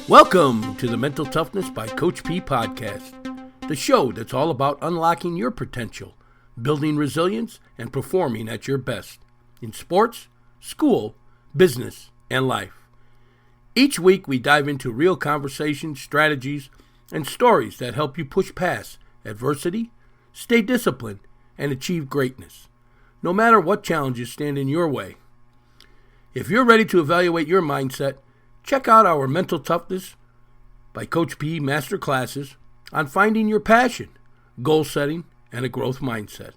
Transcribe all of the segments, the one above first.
Welcome to the Mental Toughness by Coach P podcast, the show that's all about unlocking your potential, building resilience, and performing at your best in sports, school, business, and life. Each week we dive into real conversations, strategies, and stories that help you push past adversity, stay disciplined, and achieve greatness, no matter what challenges stand in your way. If you're ready to evaluate your mindset, check out our Mental Toughness by Coach P Masterclasses on finding your passion, goal setting, and a growth mindset,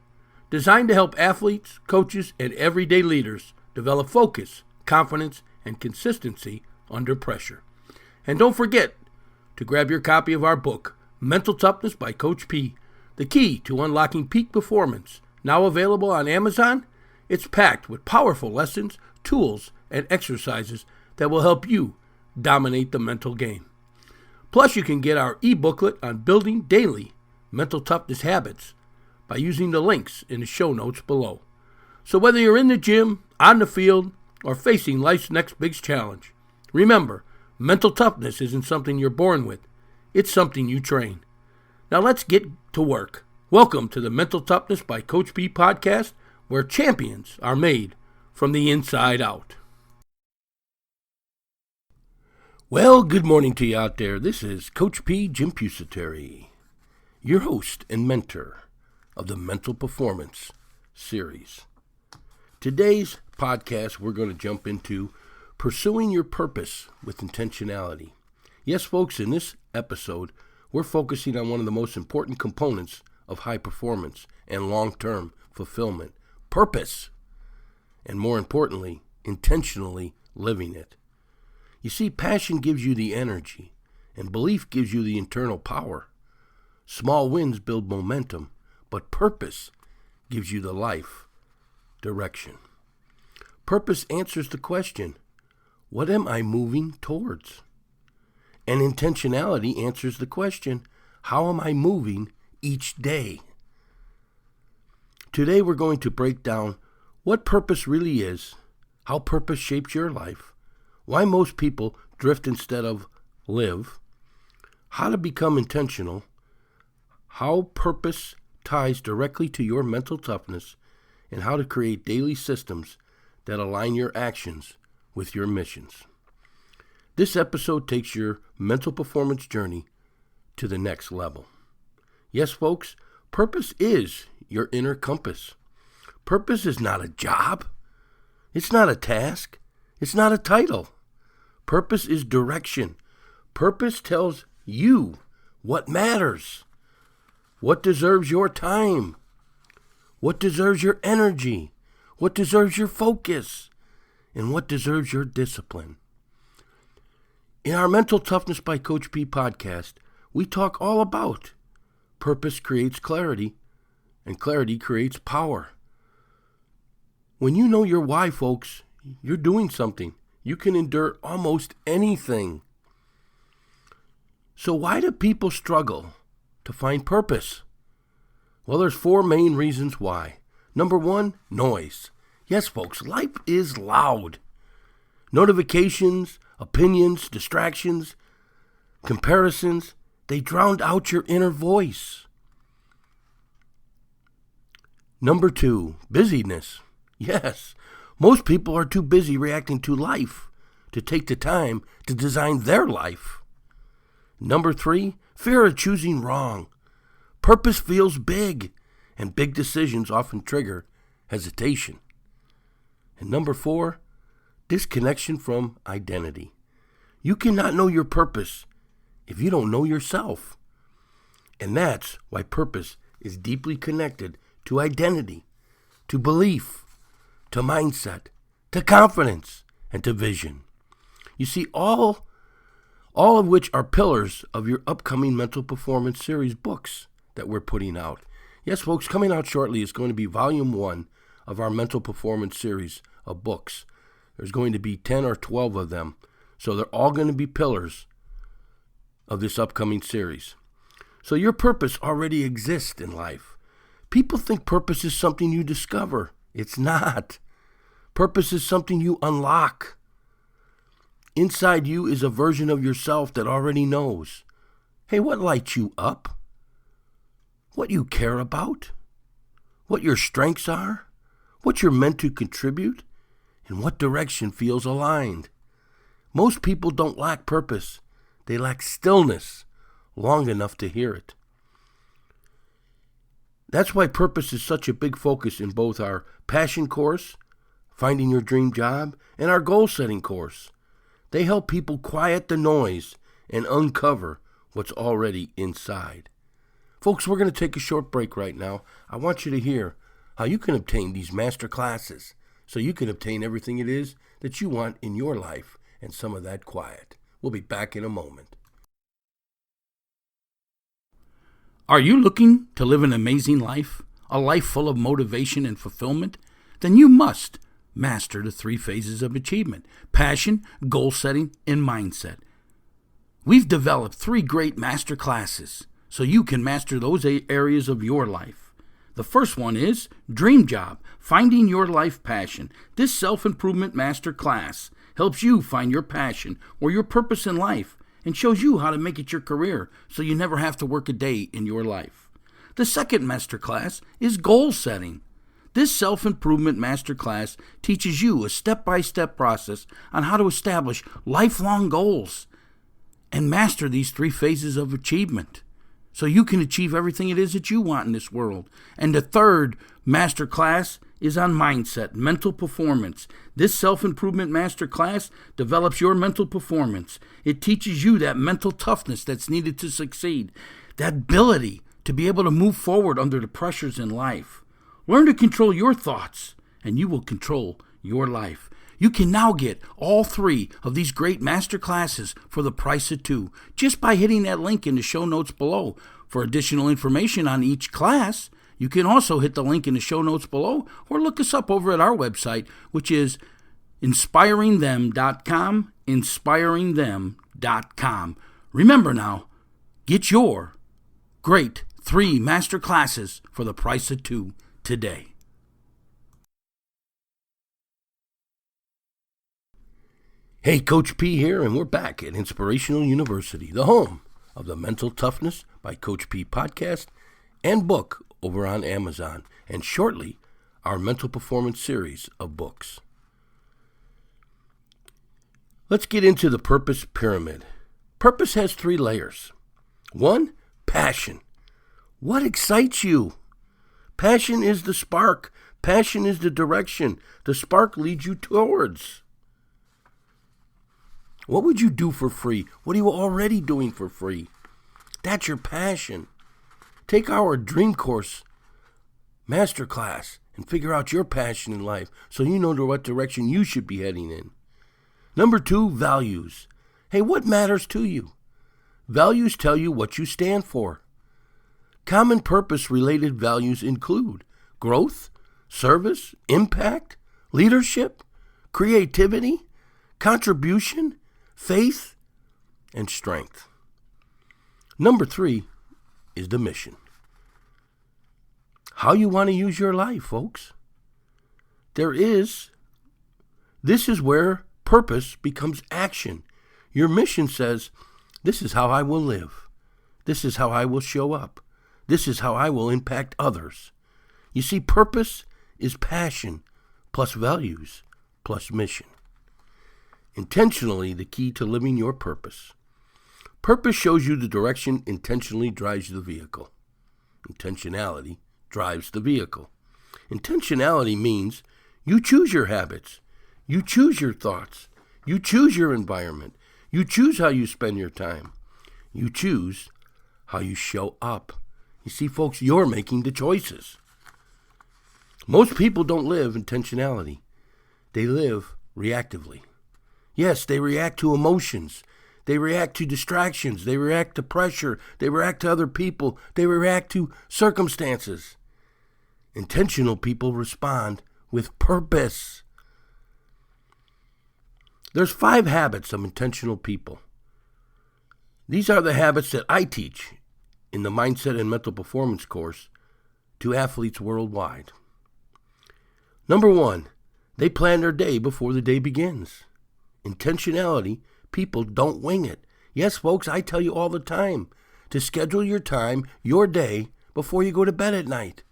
designed to help athletes, coaches, and everyday leaders develop focus, confidence, and consistency under pressure. And don't forget to grab your copy of our book, Mental Toughness by Coach P, the key to unlocking peak performance, now available on Amazon. It's packed with powerful lessons, tools, and exercises that will help you dominate the mental game. Plus, you can get our e-booklet on building daily mental toughness habits by using the links in the show notes below. So whether you're in the gym, on the field, or facing life's next big challenge, remember, mental toughness isn't something you're born with. It's something you train. Now let's get to work. Welcome to the Mental Toughness by Coach P podcast, where champions are made from the inside out. Well, good morning to you out there. This is Coach P, Jim Pusateri, your host and mentor of the Mental Performance series. Today's podcast, we're going to jump into pursuing your purpose with intentionality. Yes, folks, in this episode, we're focusing on one of the most important components of high performance and long-term fulfillment, purpose, and more importantly, intentionally living it. You see, passion gives you the energy, and belief gives you the internal power. Small wins build momentum, but purpose gives you the life direction. Purpose answers the question, what am I moving towards? And intentionality answers the question, how am I moving each day? Today we're going to break down what purpose really is, how purpose shapes your life, why most people drift instead of live, how to become intentional, how purpose ties directly to your mental toughness, and how to create daily systems that align your actions with your missions. This episode takes your mental performance journey to the next level. Yes, folks, purpose is your inner compass. Purpose is not a job. It's not a task. It's not a title. Purpose is direction. Purpose tells you what matters, what deserves your time, what deserves your energy, what deserves your focus, and what deserves your discipline. In our Mental Toughness by Coach P podcast, we talk all about purpose creates clarity, and clarity creates power. When you know your why, folks, you're doing something. You can endure almost anything. So why do people struggle to find purpose? Well, there's four main reasons why. Number one, noise. Yes, folks, life is loud. Notifications, opinions, distractions, comparisons, they drown out your inner voice. Number two, busyness. Yes, most people are too busy reacting to life to take the time to design their life. Number three, fear of choosing wrong. Purpose feels big, and big decisions often trigger hesitation. And number four, disconnection from identity. You cannot know your purpose if you don't know yourself. And that's why purpose is deeply connected to identity, to belief, to mindset, to confidence, and to vision. You see, all of which are pillars of your upcoming Mental Performance series books that we're putting out. Yes, folks, coming out shortly is going to be volume 1 of our Mental Performance series of books. There's going to be 10 or 12 of them. So they're all going to be pillars of this upcoming series. So your purpose already exists in life. People think purpose is something you discover. It's not. Purpose is something you unlock. Inside you is a version of yourself that already knows, hey, what lights you up? What you care about? What your strengths are? What you're meant to contribute? And what direction feels aligned? Most people don't lack purpose. They lack stillness long enough to hear it. That's why purpose is such a big focus in both our passion course, Finding Your Dream Job, and our goal-setting course. They help people quiet the noise and uncover what's already inside. Folks, we're going to take a short break right now. I want you to hear how you can obtain these Masterclasses so you can obtain everything it is that you want in your life and some of that quiet. We'll be back in a moment. Are you looking to live an amazing life, a life full of motivation and fulfillment? Then you must master the 3 phases of achievement: passion, goal setting, and mindset. We've developed 3 great master classes so you can master those areas of your life. The first one is Dream Job, Finding Your Life Passion. This self-improvement master class helps you find your passion or your purpose in life and shows you how to make it your career so you never have to work a day in your life. The second masterclass is Goal Setting. This self-improvement masterclass teaches you a step-by-step process on how to establish lifelong goals and master these 3 phases of achievement so you can achieve everything it is that you want in this world. And the third masterclass is on mindset, mental performance. This self-improvement masterclass develops your mental performance. It teaches you that mental toughness that's needed to succeed, that ability to be able to move forward under the pressures in life. Learn to control your thoughts, and you will control your life. You can now get all 3 of these great masterclasses for the price of 2 just by hitting that link in the show notes below. For additional information on each class, you can also hit the link in the show notes below or look us up over at our website, which is inspiringthem.com, inspiringthem.com. Remember now, get your great 3 master classes for the price of 2 today. Hey, Coach P here, and we're back at Inspirational University, the home of the Mental Toughness by Coach P podcast and book over on Amazon, and shortly, our mental performance series of books. Let's get into the purpose pyramid. Purpose has 3 layers. 1, passion. What excites you? Passion is the spark. Passion is the direction. The spark leads you towards. What would you do for free? What are you already doing for free? That's your passion. Take our Dream Course Masterclass and figure out your passion in life so you know what direction you should be heading in. Number 2, values. Hey, what matters to you? Values tell you what you stand for. Common purpose-related values include growth, service, impact, leadership, creativity, contribution, faith, and strength. Number 3 is the mission. How you want to use your life, folks. This is where purpose becomes action. Your mission says, this is how I will live. This is how I will show up. This is how I will impact others. You see, purpose is passion plus values plus mission. Intentionally, the key to living your purpose. Purpose shows you the direction, intentionally drives the vehicle. Intentionality drives the vehicle. Intentionality means you choose your habits, you choose your thoughts, you choose your environment, you choose how you spend your time, you choose how you show up. You see, folks, you're making the choices. Most people don't live intentionality. They live reactively. Yes, they react to emotions. They react to distractions. They react to pressure. They react to other people. They react to circumstances. Intentional people respond with purpose. There's 5 habits of intentional people. These are the habits that I teach in the Mindset and Mental Performance course to athletes worldwide. Number 1, they plan their day before the day begins. Intentionality, people don't wing it. Yes, folks, I tell you all the time to schedule your time, your day, before you go to bed at night.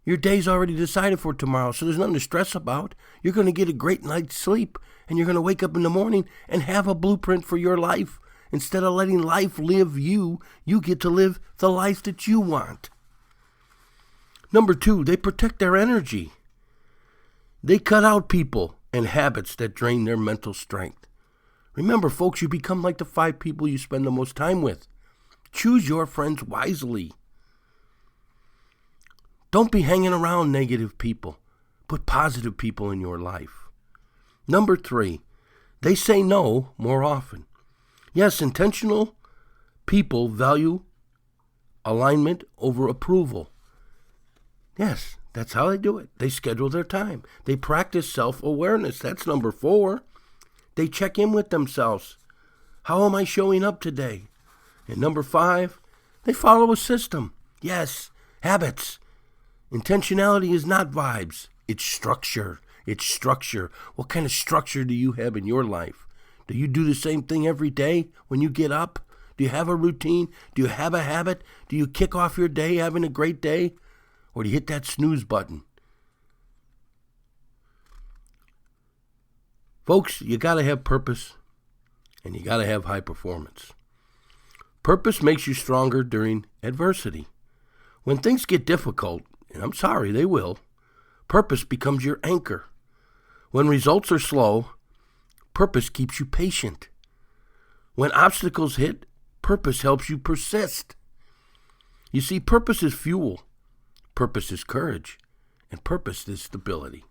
Your day's already decided for tomorrow, so there's nothing to stress about. You're going to get a great night's sleep, and you're going to wake up in the morning and have a blueprint for your life. Instead of letting life live you, you get to live the life that you want. Number 2, they protect their energy. They cut out people and habits that drain their mental strength. Remember, folks, you become like the 5 people you spend the most time with. Choose your friends wisely. Don't be hanging around negative people. Put positive people in your life. Number 3, they say no more often. Yes, intentional people value alignment over approval. Yes, that's how they do it. They schedule their time. They practice self-awareness. That's number 4. They check in with themselves. How am I showing up today? And number 5, they follow a system. Yes, habits. Intentionality is not vibes. It's structure. It's structure. What kind of structure do you have in your life? Do you do the same thing every day when you get up? Do you have a routine? Do you have a habit? Do you kick off your day having a great day? Or do you hit that snooze button? Folks, you got to have purpose, and you got to have high performance. Purpose makes you stronger during adversity. When things get difficult, and I'm sorry, they will, purpose becomes your anchor. When results are slow, purpose keeps you patient. When obstacles hit, purpose helps you persist. You see, purpose is fuel, purpose is courage, and purpose is stability.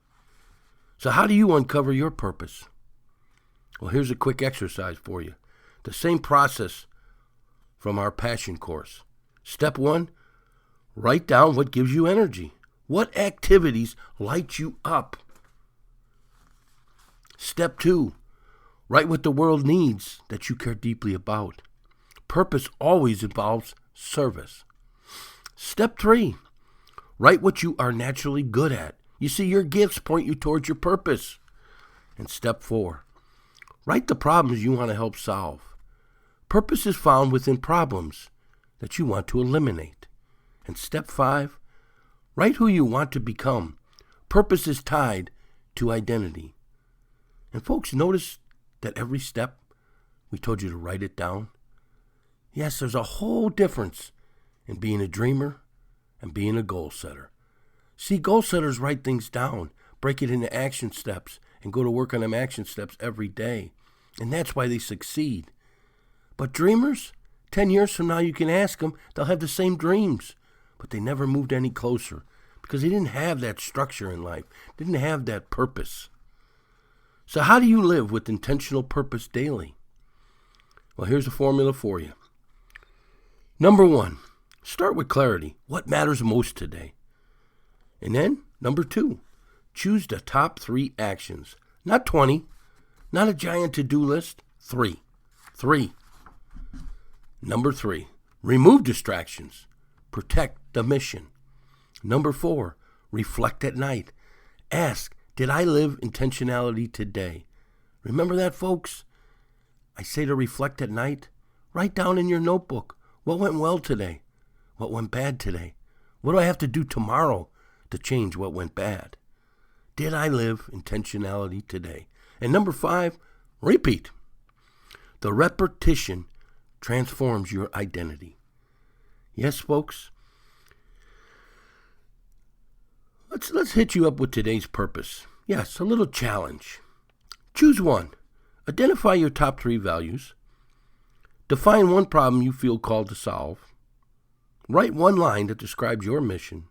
So how do you uncover your purpose? Well, here's a quick exercise for you. The same process from our passion course. Step 1, write down what gives you energy. What activities light you up? Step 2, write what the world needs that you care deeply about. Purpose always involves service. Step 3, write what you are naturally good at. You see, your gifts point you towards your purpose. And step 4, write the problems you want to help solve. Purpose is found within problems that you want to eliminate. And step 5, write who you want to become. Purpose is tied to identity. And folks, notice that every step we told you to write it down. Yes, there's a whole difference in being a dreamer and being a goal setter. See, goal setters write things down, break it into action steps, and go to work on them action steps every day. And that's why they succeed. But dreamers, 10 years from now you can ask them, they'll have the same dreams. But they never moved any closer because they didn't have that structure in life, didn't have that purpose. So how do you live with intentional purpose daily? Well, here's a formula for you. Number 1, start with clarity. What matters most today? And then, number 2, choose the top 3 actions. Not 20, not a giant to-do list, 3. Number 3, remove distractions. Protect the mission. Number 4, reflect at night. Ask, did I live intentionality today? Remember that, folks? I say to reflect at night. Write down in your notebook, what went well today? What went bad today? What do I have to do tomorrow to change what went bad? Did I live intentionality today? And number 5, repeat. The repetition transforms your identity. Yes, folks? Let's hit you up with today's purpose. Yes, a little challenge. Choose one. Identify your top 3 values. Define one problem you feel called to solve. Write one line that describes your mission.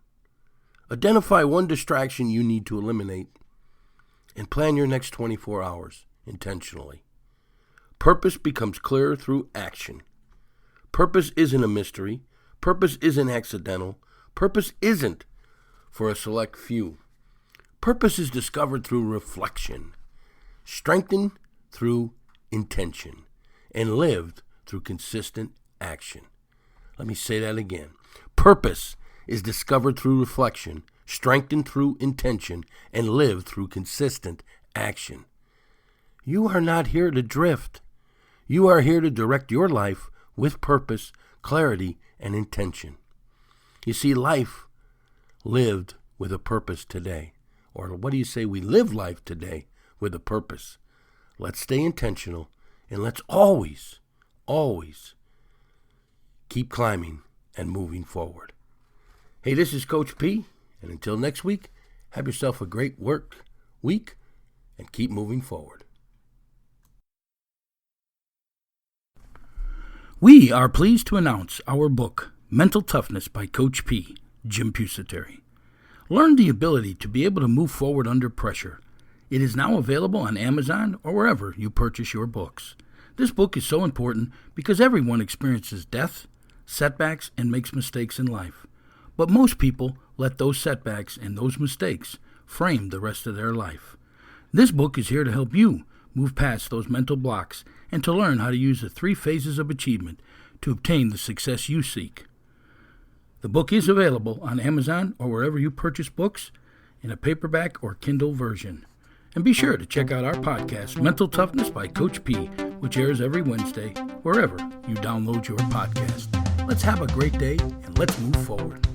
Identify one distraction you need to eliminate. And plan your next 24 hours intentionally. Purpose becomes clearer through action. Purpose isn't a mystery. Purpose isn't accidental. Purpose isn't for a select few. Purpose is discovered through reflection, strengthened through intention, and lived through consistent action. Let me say that again. Purpose is discovered through reflection, strengthened through intention, and lived through consistent action. You are not here to drift. You are here to direct your life with purpose, clarity, and intention. You see, life lived with a purpose today. Or what do you say? We live life today with a purpose. Let's stay intentional, and let's always, always keep climbing and moving forward. Hey, this is Coach P, and until next week, have yourself a great work week and keep moving forward. We are pleased to announce our book, Mental Toughness by Coach P, Jim Pusateri. Learn the ability to be able to move forward under pressure. It is now available on Amazon or wherever you purchase your books. This book is so important because everyone experiences death, setbacks, and makes mistakes in life. But most people let those setbacks and those mistakes frame the rest of their life. This book is here to help you move past those mental blocks and to learn how to use the 3 phases of achievement to obtain the success you seek. The book is available on Amazon or wherever you purchase books in a paperback or Kindle version. And be sure to check out our podcast, Mental Toughness by Coach P, which airs every Wednesday wherever you download your podcast. Let's have a great day and let's move forward.